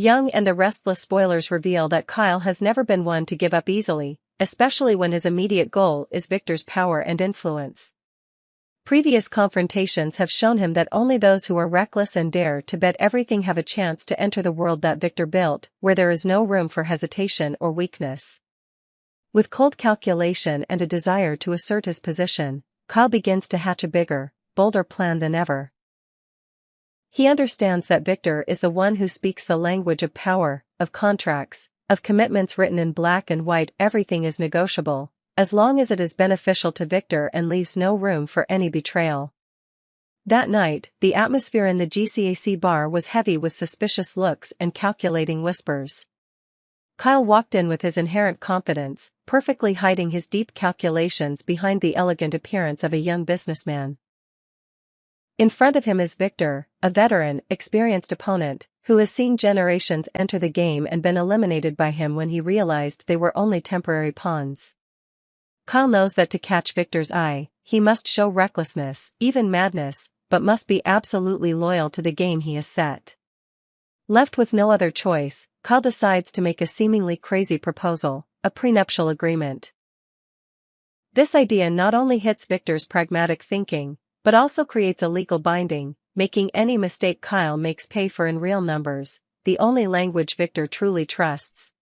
Young and the Restless Spoilers reveal that Kyle has never been one to give up easily, especially when his immediate goal is Victor's power and influence. Previous confrontations have shown him that only those who are reckless and dare to bet everything have a chance to enter the world that Victor built, where there is no room for hesitation or weakness. With cold calculation and a desire to assert his position, Kyle begins to hatch a bigger, bolder plan than ever. He understands that Victor is the one who speaks the language of power, of contracts, of commitments written in black and white. Everything is negotiable, as long as it is beneficial to Victor and leaves no room for any betrayal. That night, the atmosphere in the GCAC bar was heavy with suspicious looks and calculating whispers. Kyle walked in with his inherent confidence, perfectly hiding his deep calculations behind the elegant appearance of a young businessman. In front of him is Victor, a veteran, experienced opponent, who has seen generations enter the game and been eliminated by him when he realized they were only temporary pawns. Kyle knows that to catch Victor's eye, he must show recklessness, even madness, but must be absolutely loyal to the game he has set. Left with no other choice, Kyle decides to make a seemingly crazy proposal, a prenuptial agreement. This idea not only hits Victor's pragmatic thinking, but also creates a legal binding, making any mistake Kyle makes pay for in real numbers, the only language Victor truly trusts.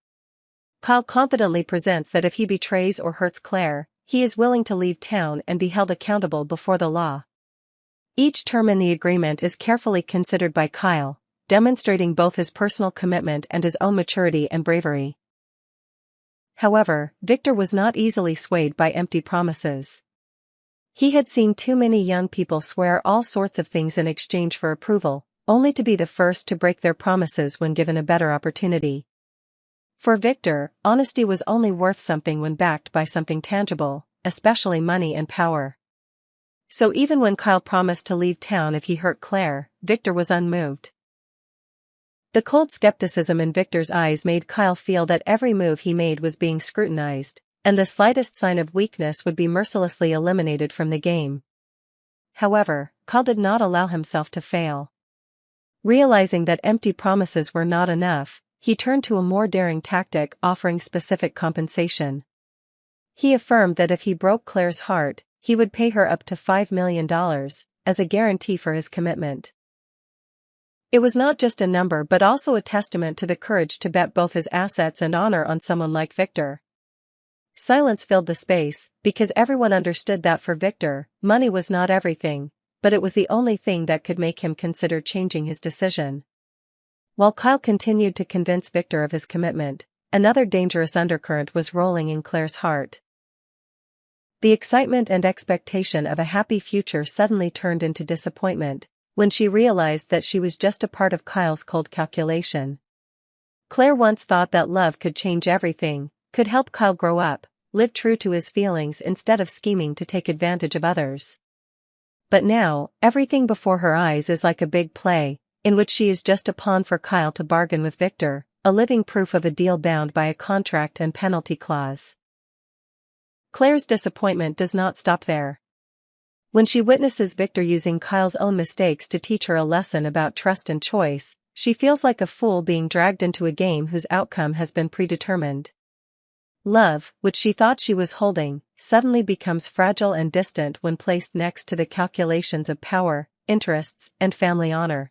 Kyle confidently presents that if he betrays or hurts Clare, he is willing to leave town and be held accountable before the law. Each term in the agreement is carefully considered by Kyle, demonstrating both his personal commitment and his own maturity and bravery. However, Victor was not easily swayed by empty promises. He had seen too many young people swear all sorts of things in exchange for approval, only to be the first to break their promises when given a better opportunity. For Victor, honesty was only worth something when backed by something tangible, especially money and power. So even when Kyle promised to leave town if he hurt Clare, Victor was unmoved. The cold skepticism in Victor's eyes made Kyle feel that every move he made was being scrutinized, and the slightest sign of weakness would be mercilessly eliminated from the game. However, Kyle did not allow himself to fail. Realizing that empty promises were not enough, he turned to a more daring tactic, offering specific compensation. He affirmed that if he broke Clare's heart, he would pay her up to $5 million, as a guarantee for his commitment. It was not just a number but also a testament to the courage to bet both his assets and honor on someone like Victor. Silence filled the space, because everyone understood that for Victor, money was not everything, but it was the only thing that could make him consider changing his decision. While Kyle continued to convince Victor of his commitment, another dangerous undercurrent was rolling in Clare's heart. The excitement and expectation of a happy future suddenly turned into disappointment, when she realized that she was just a part of Kyle's cold calculation. Clare once thought that love could change everything, could help Kyle grow up, live true to his feelings instead of scheming to take advantage of others. But now, everything before her eyes is like a big play, in which she is just a pawn for Kyle to bargain with Victor, a living proof of a deal bound by a contract and penalty clause. Clare's disappointment does not stop there. When she witnesses Victor using Kyle's own mistakes to teach her a lesson about trust and choice, she feels like a fool being dragged into a game whose outcome has been predetermined. Love, which she thought she was holding, suddenly becomes fragile and distant when placed next to the calculations of power, interests, and family honor.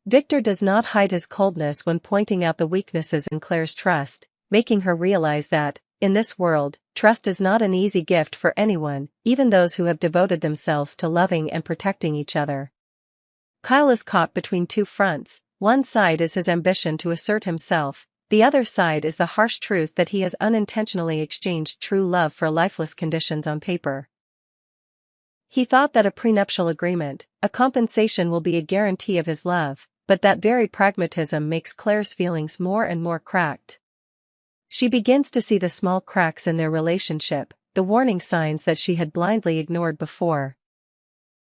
Victor does not hide his coldness when pointing out the weaknesses in Clare's trust, making her realize that, in this world, trust is not an easy gift for anyone, even those who have devoted themselves to loving and protecting each other. Kyle is caught between two fronts. One side is his ambition to assert himself, the other side is the harsh truth that he has unintentionally exchanged true love for lifeless conditions on paper. He thought that a prenuptial agreement, a compensation, will be a guarantee of his love, but that very pragmatism makes Clare's feelings more and more cracked. She begins to see the small cracks in their relationship, the warning signs that she had blindly ignored before.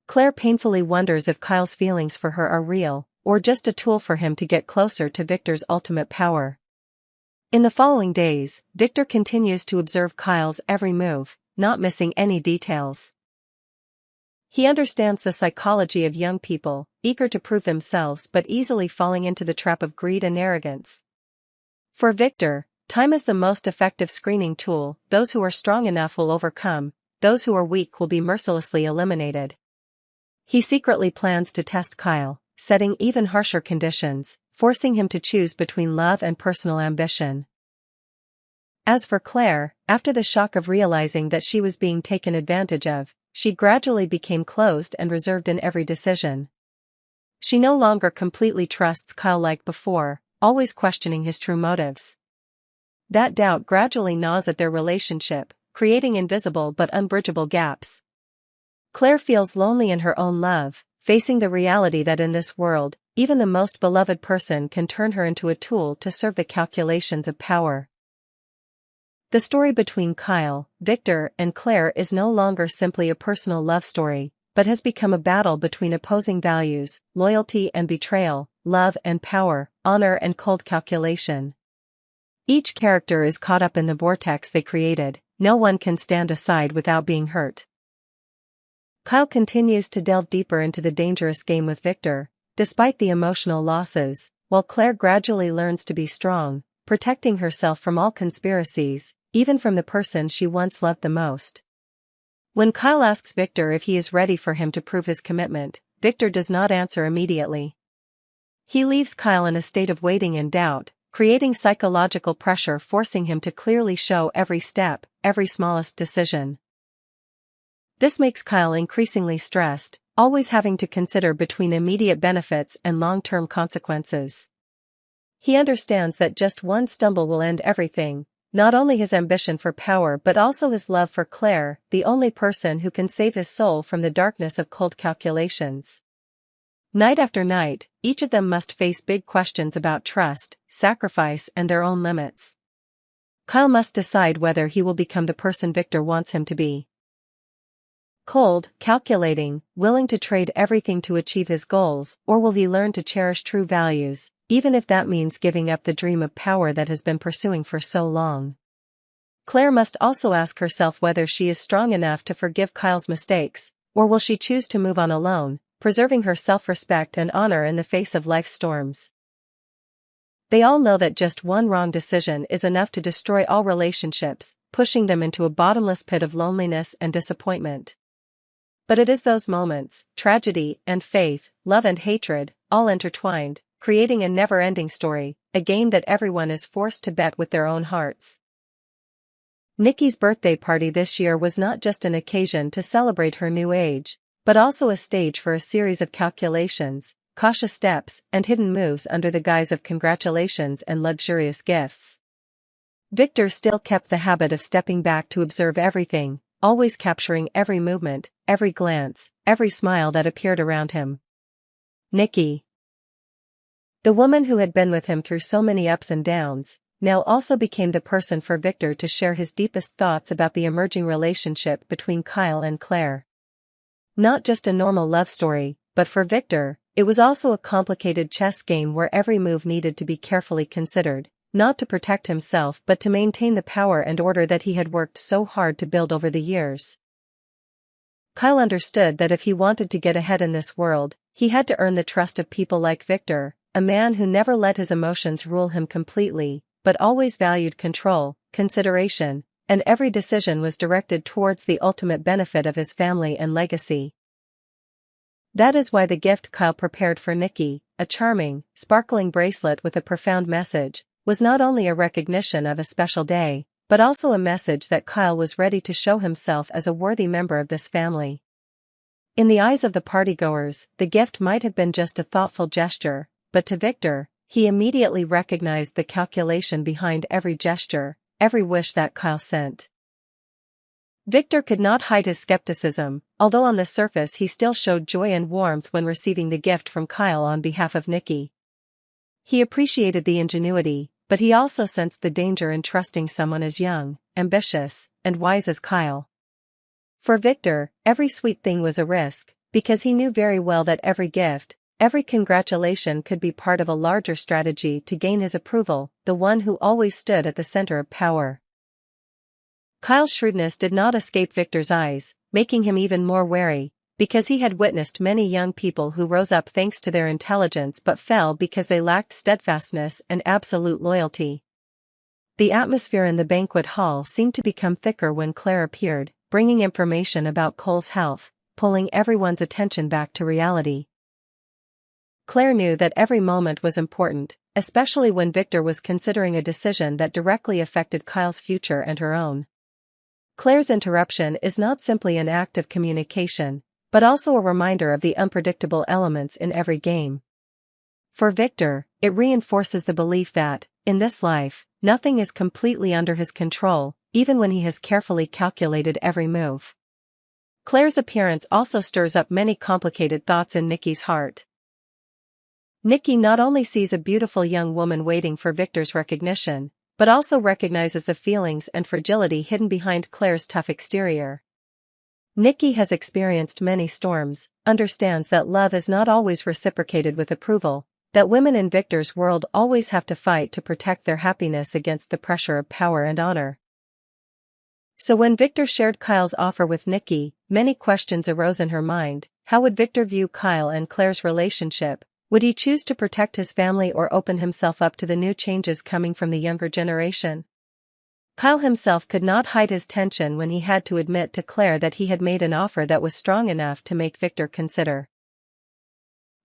Clare painfully wonders if Kyle's feelings for her are real, or just a tool for him to get closer to Victor's ultimate power. In the following days, Victor continues to observe Kyle's every move, not missing any details. He understands the psychology of young people, eager to prove themselves but easily falling into the trap of greed and arrogance. For Victor, time is the most effective screening tool. Those who are strong enough will overcome, those who are weak will be mercilessly eliminated. He secretly plans to test Kyle, setting even harsher conditions, forcing him to choose between love and personal ambition. As for Clare, after the shock of realizing that she was being taken advantage of, she gradually became closed and reserved in every decision. She no longer completely trusts Kyle like before, always questioning his true motives. That doubt gradually gnaws at their relationship, creating invisible but unbridgeable gaps. Clare feels lonely in her own love, facing the reality that in this world, even the most beloved person can turn her into a tool to serve the calculations of power. The story between Kyle, Victor, and Clare is no longer simply a personal love story, but has become a battle between opposing values, loyalty and betrayal, love and power, honor and cold calculation. Each character is caught up in the vortex they created. No one can stand aside without being hurt. Kyle continues to delve deeper into the dangerous game with Victor, despite the emotional losses, while Clare gradually learns to be strong, protecting herself from all conspiracies, even from the person she once loved the most. When Kyle asks Victor if he is ready for him to prove his commitment, Victor does not answer immediately. He leaves Kyle in a state of waiting and doubt, creating psychological pressure, forcing him to clearly show every step, every smallest decision. This makes Kyle increasingly stressed, always having to consider between immediate benefits and long-term consequences. He understands that just one stumble will end everything, not only his ambition for power but also his love for Clare, the only person who can save his soul from the darkness of cold calculations. Night after night, each of them must face big questions about trust, sacrifice and their own limits. Kyle must decide whether he will become the person Victor wants him to be. Cold, calculating, willing to trade everything to achieve his goals, or will he learn to cherish true values, even if that means giving up the dream of power that has been pursuing for so long? Clare must also ask herself whether she is strong enough to forgive Kyle's mistakes, or will she choose to move on alone, preserving her self-respect and honor in the face of life's storms. They all know that just one wrong decision is enough to destroy all relationships, pushing them into a bottomless pit of loneliness and disappointment. But it is those moments, tragedy and faith, love and hatred, all intertwined, creating a never-ending story, a game that everyone is forced to bet with their own hearts. Nikki's birthday party this year was not just an occasion to celebrate her new age, but also a stage for a series of calculations, cautious steps, and hidden moves under the guise of congratulations and luxurious gifts. Victor still kept the habit of stepping back to observe everything, always capturing every movement, every glance, every smile that appeared around him. Nikki, the woman who had been with him through so many ups and downs, now also became the person for Victor to share his deepest thoughts about the emerging relationship between Kyle and Clare. Not just a normal love story, but for Victor, it was also a complicated chess game where every move needed to be carefully considered, not to protect himself but to maintain the power and order that he had worked so hard to build over the years. Kyle understood that if he wanted to get ahead in this world, he had to earn the trust of people like Victor, a man who never let his emotions rule him completely, but always valued control, consideration, and every decision was directed towards the ultimate benefit of his family and legacy. That is why the gift Kyle prepared for Nikki, a charming, sparkling bracelet with a profound message, was not only a recognition of a special day, but also a message that Kyle was ready to show himself as a worthy member of this family. In the eyes of the partygoers, the gift might have been just a thoughtful gesture, but to Victor, he immediately recognized the calculation behind every gesture, every wish that Kyle sent. Victor could not hide his skepticism, although on the surface he still showed joy and warmth when receiving the gift from Kyle on behalf of Nikki. He appreciated the ingenuity, but he also sensed the danger in trusting someone as young, ambitious, and wise as Kyle. For Victor, every sweet thing was a risk, because he knew very well that every gift, every congratulation could be part of a larger strategy to gain his approval, the one who always stood at the center of power. Kyle's shrewdness did not escape Victor's eyes, making him even more wary, because he had witnessed many young people who rose up thanks to their intelligence but fell because they lacked steadfastness and absolute loyalty. The atmosphere in the banquet hall seemed to become thicker when Clare appeared, bringing information about Cole's health, pulling everyone's attention back to reality. Clare knew that every moment was important, especially when Victor was considering a decision that directly affected Kyle's future and her own. Clare's interruption is not simply an act of communication, but also a reminder of the unpredictable elements in every game. For Victor, it reinforces the belief that, in this life, nothing is completely under his control, even when he has carefully calculated every move. Clare's appearance also stirs up many complicated thoughts in Nikki's heart. Nikki not only sees a beautiful young woman waiting for Victor's recognition, but also recognizes the feelings and fragility hidden behind Clare's tough exterior. Nikki has experienced many storms, understands that love is not always reciprocated with approval, that women in Victor's world always have to fight to protect their happiness against the pressure of power and honor. So when Victor shared Kyle's offer with Nikki, many questions arose in her mind. How would Victor view Kyle and Clare's relationship? Would he choose to protect his family or open himself up to the new changes coming from the younger generation? Kyle himself could not hide his tension when he had to admit to Clare that he had made an offer that was strong enough to make Victor consider.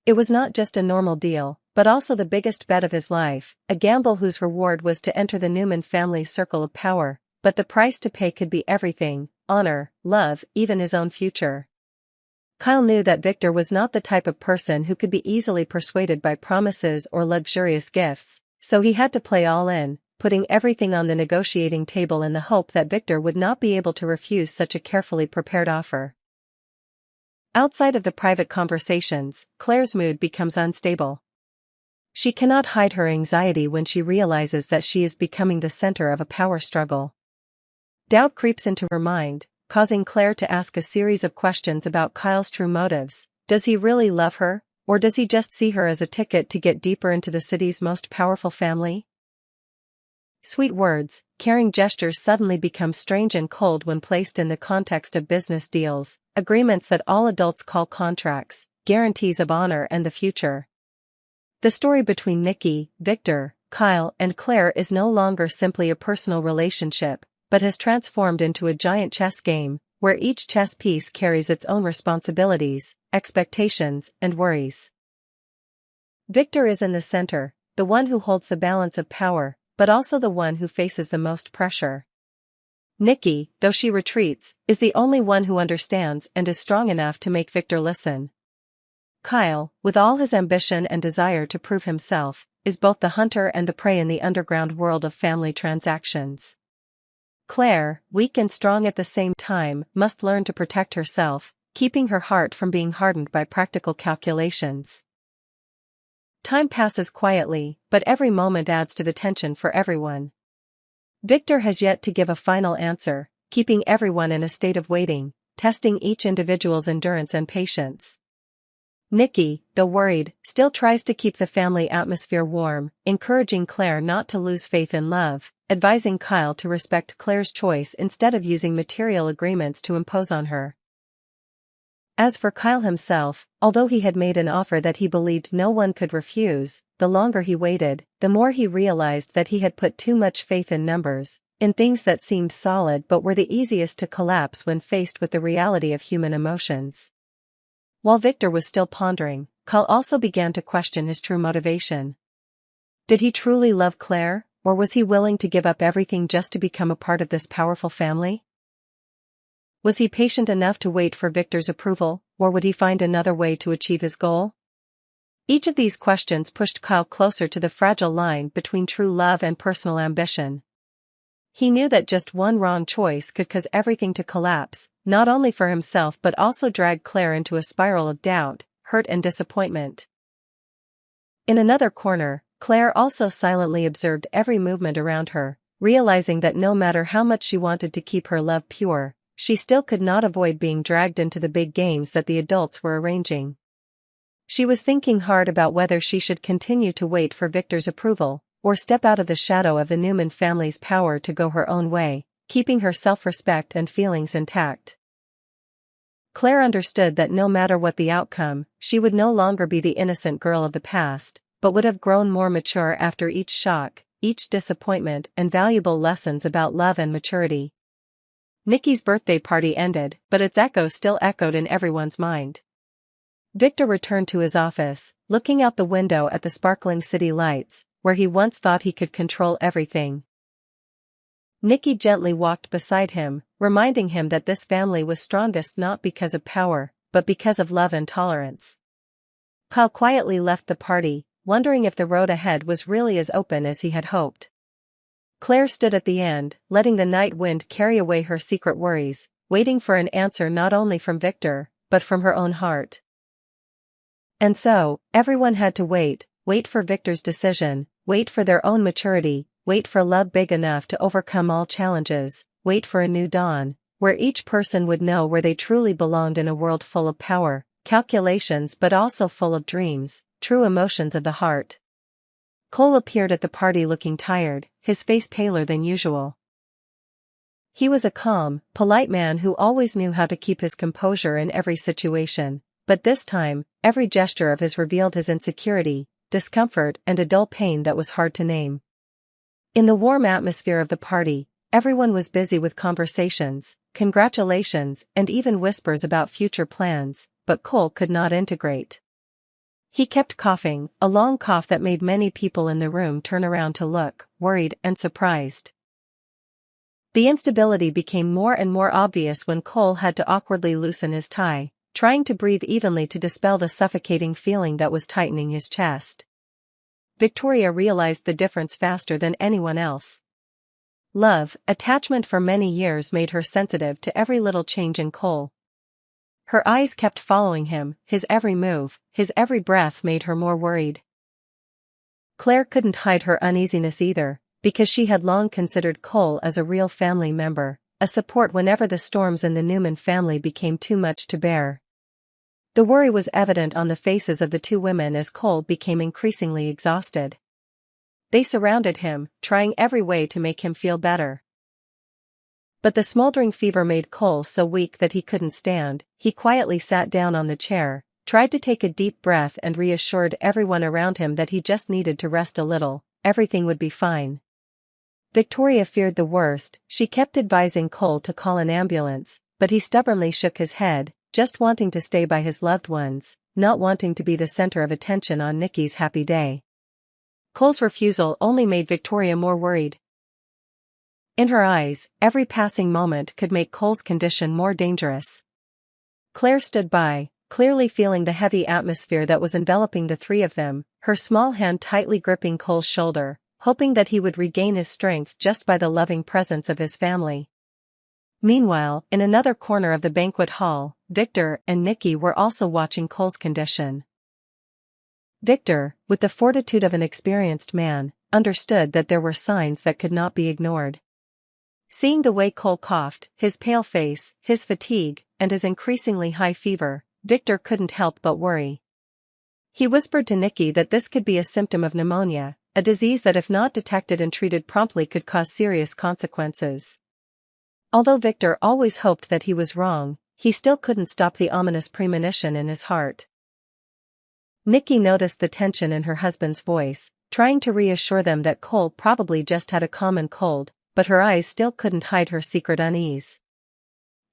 It was not just a normal deal, but also the biggest bet of his life, a gamble whose reward was to enter the Newman family's circle of power, but the price to pay could be everything: honor, love, even his own future. Kyle knew that Victor was not the type of person who could be easily persuaded by promises or luxurious gifts, so he had to play all in, putting everything on the negotiating table in the hope that Victor would not be able to refuse such a carefully prepared offer. Outside of the private conversations, Clare's mood becomes unstable. She cannot hide her anxiety when she realizes that she is becoming the center of a power struggle. Doubt creeps into her mind, causing Clare to ask a series of questions about Kyle's true motives. Does he really love her, or does he just see her as a ticket to get deeper into the city's most powerful family? Sweet words, caring gestures suddenly become strange and cold when placed in the context of business deals, agreements that all adults call contracts, guarantees of honor and the future. The story between Nikki, Victor, Kyle, and Clare is no longer simply a personal relationship, but has transformed into a giant chess game, where each chess piece carries its own responsibilities, expectations, and worries. Victor is in the center, the one who holds the balance of power, but also the one who faces the most pressure. Nikki, though she retreats, is the only one who understands and is strong enough to make Victor listen. Kyle, with all his ambition and desire to prove himself, is both the hunter and the prey in the underground world of family transactions. Clare, weak and strong at the same time, must learn to protect herself, keeping her heart from being hardened by practical calculations. Time passes quietly, but every moment adds to the tension for everyone. Victor has yet to give a final answer, keeping everyone in a state of waiting, testing each individual's endurance and patience. Nikki, though worried, still tries to keep the family atmosphere warm, encouraging Clare not to lose faith in love, advising Kyle to respect Clare's choice instead of using material agreements to impose on her. As for Kyle himself, although he had made an offer that he believed no one could refuse, the longer he waited, the more he realized that he had put too much faith in numbers, in things that seemed solid but were the easiest to collapse when faced with the reality of human emotions. While Victor was still pondering, Kyle also began to question his true motivation. Did he truly love Clare, or was he willing to give up everything just to become a part of this powerful family? Was he patient enough to wait for Victor's approval, or would he find another way to achieve his goal? Each of these questions pushed Kyle closer to the fragile line between true love and personal ambition. He knew that just one wrong choice could cause everything to collapse, not only for himself but also drag Clare into a spiral of doubt, hurt and disappointment. In another corner, Clare also silently observed every movement around her, realizing that no matter how much she wanted to keep her love pure, she still could not avoid being dragged into the big games that the adults were arranging. She was thinking hard about whether she should continue to wait for Victor's approval, or step out of the shadow of the Newman family's power to go her own way, keeping her self-respect and feelings intact. Claire understood that no matter what the outcome, she would no longer be the innocent girl of the past, but would have grown more mature after each shock, each disappointment, and valuable lessons about love and maturity. Nikki's birthday party ended, but its echoes still echoed in everyone's mind. Victor returned to his office, looking out the window at the sparkling city lights, where he once thought he could control everything. Nikki gently walked beside him, reminding him that this family was strongest not because of power, but because of love and tolerance. Kyle quietly left the party, wondering if the road ahead was really as open as he had hoped. Claire stood at the end, letting the night wind carry away her secret worries, waiting for an answer not only from Victor, but from her own heart. And so, everyone had to wait for Victor's decision, wait for their own maturity, wait for love big enough to overcome all challenges, wait for a new dawn, where each person would know where they truly belonged in a world full of power, calculations but also full of dreams, true emotions of the heart. Cole appeared at the party looking tired, his face paler than usual. He was a calm, polite man who always knew how to keep his composure in every situation, but this time, every gesture of his revealed his insecurity, discomfort and a dull pain that was hard to name. In the warm atmosphere of the party, everyone was busy with conversations, congratulations, and even whispers about future plans, but Cole could not integrate. He kept coughing, a long cough that made many people in the room turn around to look, worried and surprised. The instability became more and more obvious when Cole had to awkwardly loosen his tie, trying to breathe evenly to dispel the suffocating feeling that was tightening his chest. Victoria realized the difference faster than anyone else. Love, attachment for many years made her sensitive to every little change in Cole. Her eyes kept following him, his every move, his every breath made her more worried. Claire couldn't hide her uneasiness either, because she had long considered Cole as a real family member, a support whenever the storms in the Newman family became too much to bear. The worry was evident on the faces of the two women as Cole became increasingly exhausted. They surrounded him, trying every way to make him feel better. But the smoldering fever made Cole so weak that he couldn't stand. He quietly sat down on the chair, tried to take a deep breath and reassured everyone around him that he just needed to rest a little, everything would be fine. Victoria feared the worst, she kept advising Cole to call an ambulance, but he stubbornly shook his head, just wanting to stay by his loved ones, not wanting to be the center of attention on Nikki's happy day. Cole's refusal only made Victoria more worried. In her eyes, every passing moment could make Cole's condition more dangerous. Claire stood by, clearly feeling the heavy atmosphere that was enveloping the three of them, her small hand tightly gripping Cole's shoulder, hoping that he would regain his strength just by the loving presence of his family. Meanwhile, in another corner of the banquet hall, Victor and Nikki were also watching Cole's condition. Victor, with the fortitude of an experienced man, understood that there were signs that could not be ignored. Seeing the way Cole coughed, his pale face, his fatigue, and his increasingly high fever, Victor couldn't help but worry. He whispered to Nikki that this could be a symptom of pneumonia, a disease that if not detected and treated promptly could cause serious consequences. Although Victor always hoped that he was wrong, he still couldn't stop the ominous premonition in his heart. Nikki noticed the tension in her husband's voice, trying to reassure them that Cole probably just had a common cold, but her eyes still couldn't hide her secret unease.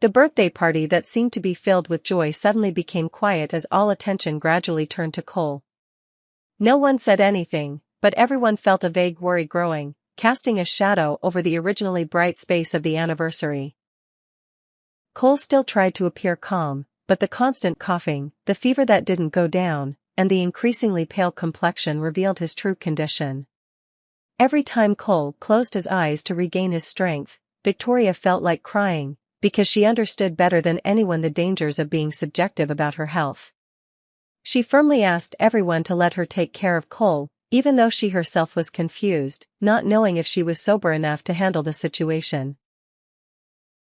The birthday party that seemed to be filled with joy suddenly became quiet as all attention gradually turned to Cole. No one said anything, but everyone felt a vague worry growing, casting a shadow over the originally bright space of the anniversary. Cole still tried to appear calm, but the constant coughing, the fever that didn't go down, and the increasingly pale complexion revealed his true condition. Every time Cole closed his eyes to regain his strength, Victoria felt like crying, because she understood better than anyone the dangers of being subjective about her health. She firmly asked everyone to let her take care of Cole, even though she herself was confused, not knowing if she was sober enough to handle the situation.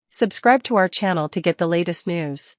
Subscribe to our channel to get the latest news.